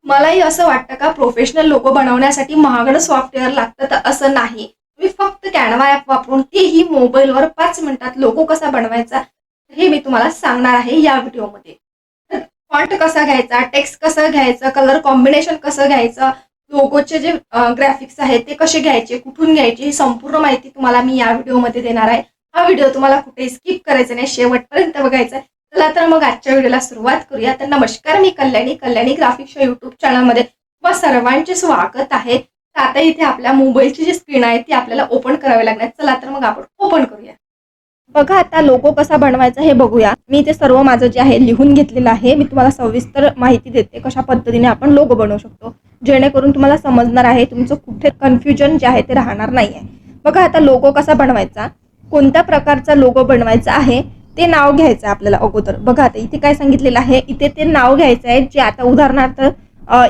मलाही असं वाटतं का प्रोफेशनल लोगो बनवण्यासाठी महागडं सॉफ्टवेअर लागतं, तर असं नाही. तुम्ही फक्त कॅनव्हा ॲप वापरून तेही मोबाईलवर 5 मिनिटात लोगो कसा बनवायचा हे मी तुम्हाला सांगणार आहे या व्हिडिओमध्ये. तर फॉन्ट कसा घ्यायचा, टेक्स्ट कसं घ्यायचं, कलर कॉम्बिनेशन कसं घ्यायचं, लोगोचे जे ग्राफिक्स आहेत ते कसे घ्यायचे, कुठून घ्यायचे, ही संपूर्ण माहिती तुम्हाला मी या व्हिडिओमध्ये देणार आहे. हा व्हिडिओ तुम्हाला कुठेही स्किप करायचा नाही, शेवटपर्यंत बघायचा आहे. चला तर मग आजच्या व्हिडिओला सुरुवात करूया. तर नमस्कार, मी कल्याणी ग्राफिक्सच्या युट्यूब चॅनलमध्ये तुम्हा सर्वांचे स्वागत आहे. तर आता इथे आपल्या मोबाईलची जी स्क्रीन आहे ती आपल्याला ओपन करावी लागणार. चला तर मग आपण ओपन करूया. बघा आता लोगो कसा बनवायचा हे बघूया. मी ते सर्व माझं जे आहे लिहून घेतलेलं आहे. मी तुम्हाला सविस्तर माहिती देते कशा पद्धतीने आपण लोगो बनवू शकतो, जेणेकरून तुम्हाला समजणार आहे, तुमचं कुठे कन्फ्युजन जे आहे ते राहणार नाही आहे. बघा आता लोगो कसा बनवायचा, कोणत्या प्रकारचा लोगो बनवायचा आहे ते नाव घ्यायचं आहे आपल्याला अगोदर. बघा आता इथे काय सांगितलेलं आहे, इथे ते नाव घ्यायचं आहे जे आता उदाहरणार्थ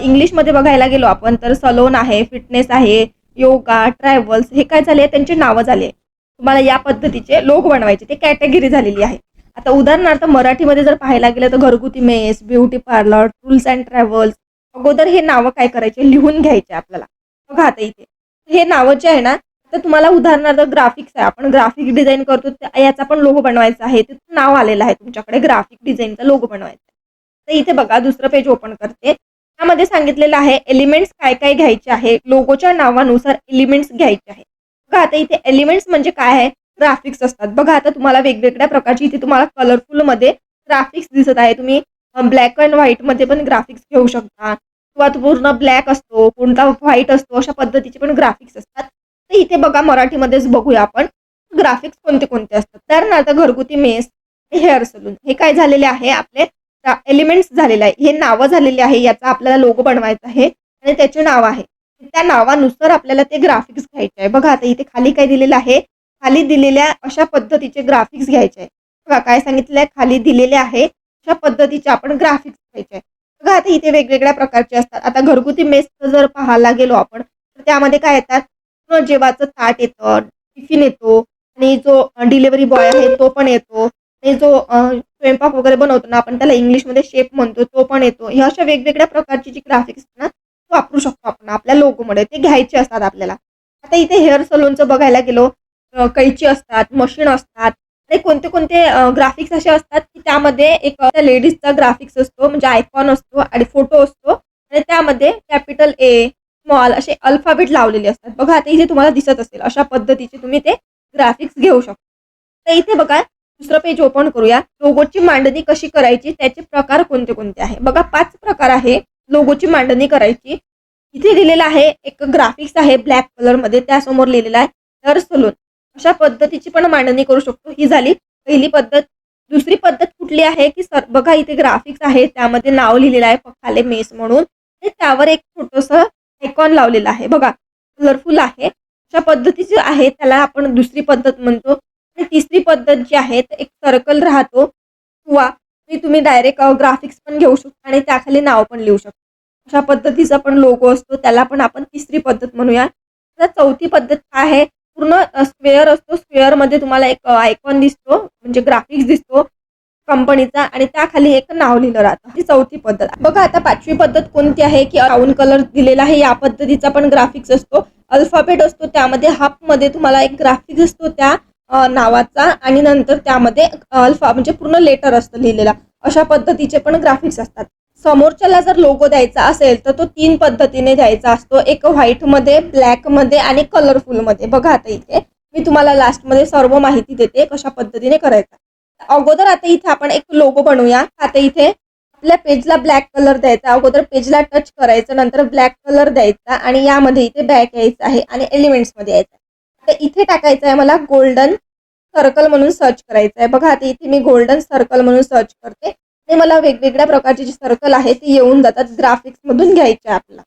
इंग्लिशमध्ये बघायला गेलो आपण तर सलोन आहे, फिटनेस आहे, योगा, ट्रॅव्हल्स, हे काय झाले, त्यांची नावं झाली. तुम्हाला या पद्धतीचे लोगो बनवायचे, ते कॅटेगरी झालेली आहे. आता उदाहरणार्थ मराठीमध्ये जर पाहायला गेलं तर घरगुती mess, beauty parlour, tools and travels, अगोदर हे नावं काय करायचे, लिहून घ्यायचे आपल्याला. बघा आता इथे हे नावं जे आहे ना, तर तुम्हाला उदाहरणार्थ ग्राफिक्स आहे, आपण ग्राफिक डिझाईन करतो, याचा पण लोगो बनवायचा आहे, ते नाव आलेलं आहे तुमच्याकडे, ग्राफिक डिझाईनचा लोगो बनवायचा आहे. तर इथे बघा दुसरं पेज ओपन करते. त्यामध्ये सांगितलेलं आहे एलिमेंट्स काय काय घ्यायचे आहे, लोगोच्या नावानुसार एलिमेंट्स घ्यायचे आहे. बघा आता इथे एलिमेंट्स म्हणजे काय आहे, ग्राफिक्स असतात. बघा आता तुम्हाला वेगवेगळ्या प्रकारची इथे तुम्हाला कलरफुल मध्ये ग्राफिक्स दिसत आहे. तुम्ही ब्लॅक अँड व्हाईट मध्ये पण ग्राफिक्स घेऊ शकता, किंवा तो पूर्ण ब्लॅक असतो, कोणता व्हाईट असतो, अशा पद्धतीचे पण ग्राफिक्स असतात. तर इथे बघा मराठीमध्येच बघूया आपण ग्राफिक्स कोणते कोणते असतात. उदाहरणार्थ घरगुती मेस, हेअर सलून, हे काय झालेले आहे, आपले एलिमेंट्स झालेले आहे, हे नावं झालेले आहे. याचा आपल्याला लोगो बनवायचा आहे आणि त्याचे नाव आहे. त्या नावानुसार आपल्याला ते ग्राफिक्स घ्यायचे आहे. बघा आता इथे खाली काय दिलेलं आहे, खाली दिलेल्या अशा पद्धतीचे ग्राफिक्स घ्यायचे आहे. बघा काय सांगितलं आहे, खाली दिलेले आहे अशा पद्धतीचे आपण ग्राफिक्स घ्यायचे आहे. बघा आता इथे वेगवेगळ्या प्रकारचे असतात. आता घरगुती मेसचं जर पाहायला गेलो आपण तर त्यामध्ये काय येतात, जेवाचं ताट येतं, टिफिन येतो, आणि जो डिलिव्हरी बॉय आहे तो पण येतो, आणि जो स्वयंपाक वगैरे बनवतो ना आपण, त्याला इंग्लिशमध्ये शेफ म्हणतो, तो पण येतो. ह्या अशा वेगवेगळ्या प्रकारची जी ग्राफिक्स ना वापरू शकतो आपण आपल्या लोगोमध्ये, ते घ्यायचे असतात आपल्याला. आता इथे हेअर सलूनचं बघायला गेलो, कैची असतात, मशीन असतात, आणि कोणते कोणते ग्राफिक्स असे असतात की त्यामध्ये एक लेडीजचा ग्राफिक्स असतो, म्हणजे आयकॉन असतो आणि फोटो असतो, आणि त्यामध्ये कॅपिटल ए, स्मॉल असे अल्फाबेट लावलेले असतात. बघा आता इथे तुम्हाला दिसत असेल, अशा पद्धतीचे तुम्ही ते ग्राफिक्स घेऊ शकता. तर इथे बघा दुसरं पेज ओपन करूया. लोगोची मांडणी कशी करायची, त्याचे प्रकार कोणते कोणते आहे. बघा 5 प्रकार आहे लोगोची मांडणी करायची. इथे दिलेला आहे एक ग्राफिक्स आहे ब्लॅक कलर मध्ये, त्यासमोर लिहिलेला आहे हेअर सलून. अशा पद्धतीची पण मांडणी करू शकतो. ही झाली पहिली पद्धत. दुसरी पद्धत कुठली आहे की बघा इथे ग्राफिक्स आहे, त्यामध्ये नाव लिहिलेलं आहे पखाले मेस म्हणून, आणि त्यावर एक छोटंसं आयकॉन लावलेलं आहे. बघा कलरफुल आहे, अशा पद्धतीची आहे, त्याला आपण दुसरी पद्धत म्हणतो. आणि तिसरी पद्धत जी आहे तर एक सर्कल राहतो, किंवा तुम्ही डायरेक्ट ग्राफिक्स पण घेऊ शकता आणि त्याखाली नाव पण लिहू शकता. अशा पद्धतीचा पण लोगो असतो, त्याला पण आपण तिसरी पद्धत म्हणूया. तर चौथी पद्धत काय आहे, पूर्ण स्क्वेअर असतो, स्क्वेअरमध्ये तुम्हाला एक आयकॉन दिसतो, म्हणजे ग्राफिक्स दिसतो कंपनीचा, आणि त्याखाली एक नाव लिहिलं राहतं. ही चौथी पद्धत. बघा आता पाचवी पद्धत कोणती आहे की ब्राऊन कलर दिलेला आहे, या पद्धतीचा पण ग्राफिक्स असतो, अल्फाबेट असतो, त्यामध्ये हाफमध्ये तुम्हाला एक ग्राफिक्स असतो त्या नावाचा, आणि नंतर त्यामध्ये अल्फा म्हणजे पूर्ण लेटर असतं लिहिलेला. अशा पद्धतीचे पण ग्राफिक्स असतात. समोरच्याला जर लोगो द्यायचा असेल तर तो 3 पद्धतीने द्यायचा असतो, एक व्हाईटमध्ये, ब्लॅकमध्ये आणि कलरफुलमध्ये. बघा आता इथे मी तुम्हाला लास्टमध्ये सर्व माहिती देते कशा पद्धतीने करायचा. अगोदर आता इथे आपण एक लोगो बनवूया. आता इथे आपल्या पेजला ब्लॅक कलर द्यायचा, अगोदर पेजला टच करायचं, नंतर ब्लॅक कलर द्यायचा, आणि यामध्ये इथे बॅक यायचं आहे आणि एलिमेंट्समध्ये यायचं. तर इथे टाकायचं आहे मला गोल्डन सर्कल म्हणून सर्च करायचं आहे. बघा आता इथे मी गोल्डन सर्कल म्हणून सर्च करते, आणि मला वेगवेगळ्या प्रकारचे जे सर्कल आहे ते येऊन जातात, ग्राफिक्स मधून घ्यायचे आपल्याला.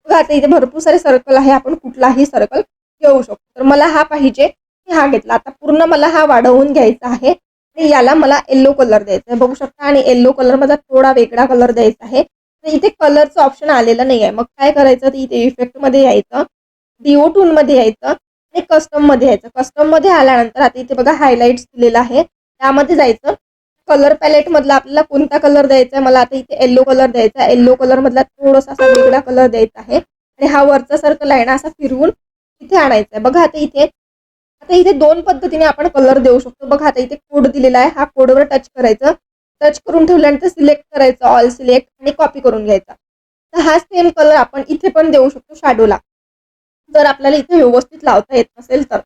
बघा आता इथे भरपूर सारे सर्कल आहे, आपण कुठलाही सर्कल घेऊ शकतो. तर मला हा पाहिजे, हा घेतला. आता पूर्ण मला हा वाढवून घ्यायचा आहे, आणि याला मला येल्लो कलर द्यायचा आहे, बघू शकता, आणि येल्लो कलर माझा थोडा वेगळा कलर द्यायचा आहे. तर इथे कलरचं ऑप्शन आलेलं नाही आहे. मग काय करायचं, तर इथे इफेक्टमध्ये यायचं, डीओ टूलमध्ये यायचं, आणि कस्टममध्ये यायचं. कस्टममध्ये आल्यानंतर आता इथे बघा हायलाइट्स दिलेलं आहे, त्यामध्ये जायचं. कलर पॅलेट मधला आपल्याला कोणता कलर द्यायचा आहे, मला आता इथे येल्लो कलर द्यायचा आहे. येल्लो कलर मधला थोडासा असा वेगळा कलर द्यायचा आहे आणि हा वरचा सर्कल आहे ना असा फिरवून इथे आणायचा आहे. बघा आता इथे दोन पद्धतीने आपण कलर देऊ शकतो. बघा आता इथे कोड दिलेला आहे, हा कोडवर टच करायचं. टच करून ठेवल्यानंतर सिलेक्ट करायचं, ऑल सिलेक्ट आणि कॉपी करून घ्यायचा. तर हा सेम कलर आपण इथे पण देऊ शकतो शॅडोला, जर आपल्याला इथे व्यवस्थित लावता येत नसेल तर.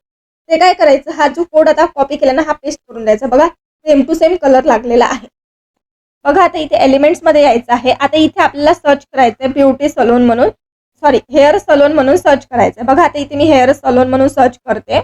ते काय करायचं, हा जो कोड आता कॉपी केला ना हा पेस्ट करून द्यायचा. बघा सेम टू सेम कलर लागलेला आहे. बघा आता इथे एलिमेंट्स मध्ये यायचं आहे. आता इथे आपल्याला सर्च करायचं आहे ब्युटी सलून म्हणून, सॉरी हेअर सलून म्हणून सर्च करायचं आहे. बघा आता इथे मी हेअर सलून म्हणून सर्च करते.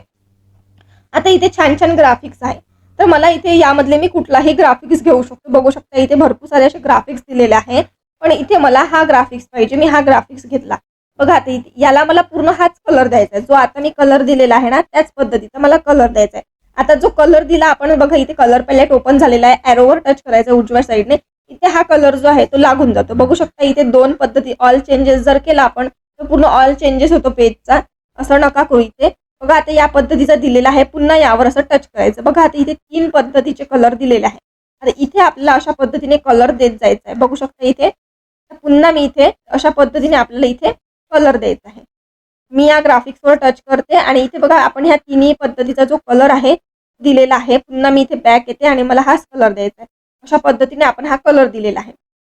आता इथे छान छान ग्राफिक्स आहे, तर मला इथे यामधले मी कुठलाही ग्राफिक्स घेऊ शकतो. बघू शकता इथे भरपूर सारे असे ग्राफिक्स दिलेले आहे, पण इथे मला हा ग्राफिक्स पाहिजे, मी हा ग्राफिक्स घेतला. बघा आता इथे याला मला पूर्ण हाच कलर द्यायचा आहे, जो आता मी कलर दिलेला आहे ना त्याच पद्धतीचा मला कलर द्यायचा आहे. आता जो कलर दिला आपण, बघा इथे कलर पॅलेट ओपन झालेला आहे, ॲरोवर टच करायचं उजव्या साईडने, इथे हा कलर जो आहे तो लागून जातो. बघू शकता इथे दोन पद्धती, ऑल चेंजेस जर केला आपण तर पूर्ण ऑल चेंजेस होतो पेजचा, असं नका करू इथे. बघा आता या पद्धतीचा दिलेला आहे, पुन्हा यावर असं टच करायचं. बघा आता इथे 3 पद्धतीचे कलर दिलेले आहे. आता इथे आपल्याला अशा पद्धतीने कलर देत जायचा आहे. बघू शकता इथे पुन्हा मी इथे अशा पद्धतीने आपल्याला इथे कलर द्यायचा आहे. मी या ग्राफिक्सवर टच करते आणि इथे बघा आपण ह्या तिन्ही पद्धतीचा जो कलर आहे दिलेला आहे, पुन्हा मी इथे बॅक येते आणि मला हाच कलर द्यायचा आहे. अशा पद्धतीने आपण हा कलर दिलेला आहे.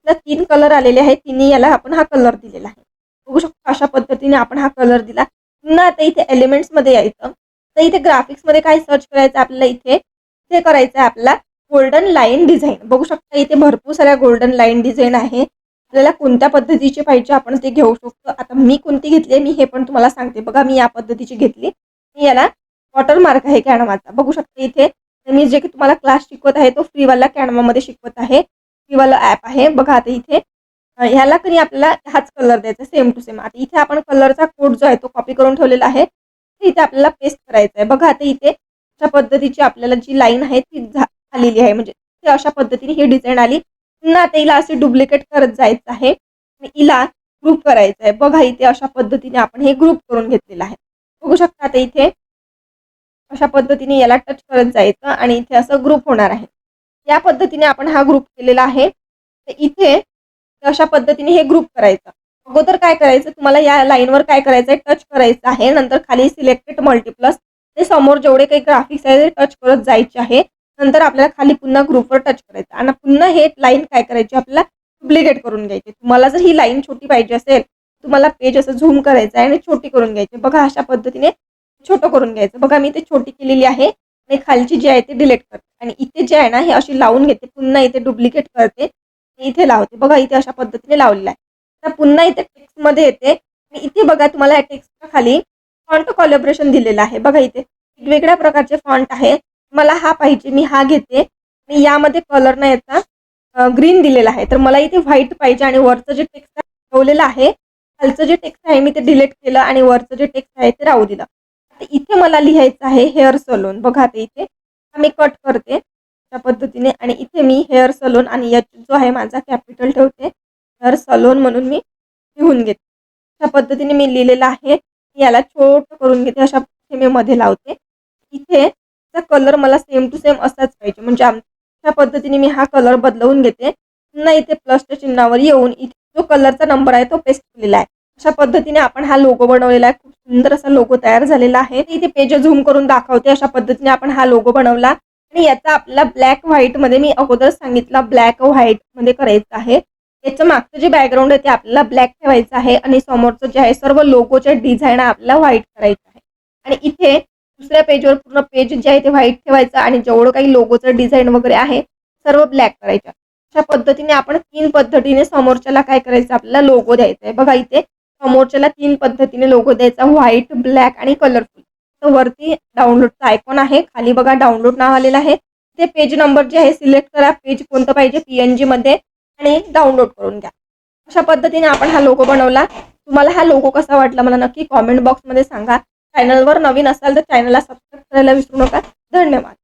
तर 3 कलर आलेले आहेत, तिन्ही याला आपण हा कलर दिलेला आहे. बघू शकतो अशा पद्धतीने आपण हा कलर दिला. पुन्हा आता इथे एलिमेंट्स मध्ये यायचं. तर इथे ग्राफिक्स मध्ये काय सर्च करायचं आपल्याला, इथे ते करायचं आहे आपल्याला गोल्डन लाईन डिझाईन. बघू शकता इथे भरपूर साऱ्या गोल्डन लाईन डिझाईन आहे. आपल्याला कोणत्या पद्धतीची पाहिजे आपण ते घेऊ शकतो. आता मी कोणती घेतली मी हे पण तुम्हाला सांगते. बघा मी या पद्धतीची घेतली. मी याला वॉटरमार्क आहे कॅनवाचा. बघू शकता इथे मी जे की तुम्हाला क्लास शिकवत आहे तो फ्रीवाला कॅनवामध्ये शिकवत आहे, फ्रीवाला ॲप आहे. बघा आता इथे ह्याला कधी आपल्याला हाच कलर द्यायचा सेम टू सेम. आता इथे आपण कलरचा कोड जो आहे तो कॉपी करून ठेवलेला आहे, इथे आपल्याला पेस्ट करायचा आहे. बघा आता इथे अशा पद्धतीची आपल्याला जी लाईन आहे ती आलेली आहे, म्हणजे ते अशा पद्धतीने ही डिझाईन आली. पुन्हा आता हिला असे डुप्लिकेट करत जायचं आहे आणि हिला ग्रुप करायचं आहे. बघा इथे अशा पद्धतीने आपण हे ग्रुप करून घेतलेलं आहे. बघू शकता आता इथे अशा पद्धतीने याला टच करत जायचं आणि इथे असं ग्रुप होणार आहे. या पद्धतीने आपण हा ग्रुप केलेला आहे. तर इथे अशा पद्धतीने हे ग्रुप करायचं. अगोदर काय करायचं, तुम्हाला या लाईनवर काय करायचं आहे, टच करायचं आहे. नंतर खाली सिलेक्टेड मल्टिप्लस ते समोर जेवढे काही ग्राफिक्स आहे ते टच करत जायचे आहे. नंतर आपल्याला खाली पुन्हा ग्रुपवर टच करायचं आणि पुन्हा हे लाईन काय करायची आपल्याला डुप्लिकेट करून घ्यायची. तुम्हाला जर ही लाईन छोटी पाहिजे असेल तुम्हाला पेज असं झूम करायचं आहे आणि छोटी करून घ्यायची. बघा अशा पद्धतीने छोटं करून घ्यायचं. बघा मी ते छोटी केलेली आहे आणि खालची जी आहे ते डिलीट करते आणि इथे जे आहे ना हे अशी लावून घेते, पुन्हा इथे डुप्लिकेट करते, इथे लावते. बघा इथे अशा पद्धतीने लावलेला आहे. तर पुन्हा इथे टेक्स्ट मध्ये येते आणि इथे बघा तुम्हाला या टेक्स्टच्या खाली फॉन्ट कोलॅबोरेशन दिलेलं आहे. बघा इथे वेगवेगळ्या प्रकारचे फॉन्ट आहे, मला हा पाहिजे मी हा घेते आणि यामध्ये कलर नाही याचा ग्रीन दिलेला आहे. तर मला इथे व्हाईट पाहिजे आणि वरचं जे टेक्स्ट ठेवलेलं आहे, खालचं जे टेक्स्ट आहे मी ते डिलीट केलं आणि वरचं जे टेक्स्ट आहे ते राहू दिलं. आता इथे मला लिहायचं आहे हेअर सलून. बघा आता इथे मी कट करते त्या पद्धतीने आणि इथे मी हेअर सलून आणि याचा जो आहे माझा कॅपिटल ठेवते, हेअर सलून म्हणून मी लिहून घेते. अशा पद्धतीने मी लिहिलेलं आहे. याला छोटं करून घेते, अशा मी मध्ये लावते. इथे कलर मला सेम टू सेम असाच पाहिजे, म्हणजे अशा पद्धतीने मी हा कलर बदलवून घेते. पुन्हा इथे प्लसच्या चिन्हावर येऊन इथे जो कलरचा नंबर आहे तो पेस्ट केलेला आहे. अशा पद्धतीने आपण हा लोगो बनवलेला आहे. खूप सुंदर असा लोगो तयार झालेला आहे. इथे पेज झूम करून दाखवते. अशा पद्धतीने आपण हा लोगो बनवला आणि याचा आपल्याला ब्लॅक व्हाईट मध्ये मी अगोदर सांगितलं ब्लॅक व्हाईट मध्ये करायचं आहे. याचं मागचं जे बॅकग्राऊंड आहे ते आपल्याला ब्लॅक ठेवायचं आहे आणि समोरचं जे आहे सर्व लोगोचे डिझाईन आपल्याला व्हाईट करायचं आहे. आणि इथे दुसऱ्या पेजवर पूर्ण पेज जे आहे ते व्हाईट ठेवायचं आणि जेवढं काही लोगोचं डिझाईन वगैरे आहे सर्व ब्लॅक करायचं. अशा पद्धतीने आपण 3 पद्धतीने समोरच्याला काय करायचं आपल्याला लोगो द्यायचा आहे. बघा इथे समोरच्याला 3 पद्धतीने लोगो द्यायचा, व्हाईट, ब्लॅक आणि कलरफुल. तर वरती डाउनलोडचा आयकॉन आहे, खाली बघा डाउनलोड नाव आलेलं आहे. ते पेज नंबर जे आहे सिलेक्ट करा, पेज कोणतं पाहिजे PNG मध्ये आणि डाउनलोड करून घ्या. अशा पद्धतीने आपण हा लोगो बनवला. तुम्हाला हा लोगो कसा वाटला मला नक्की कॉमेंट बॉक्समध्ये सांगा. चॅनलवर नवीन असाल तर चॅनलला सबस्क्राईब करायला विसरू नका. धन्यवाद.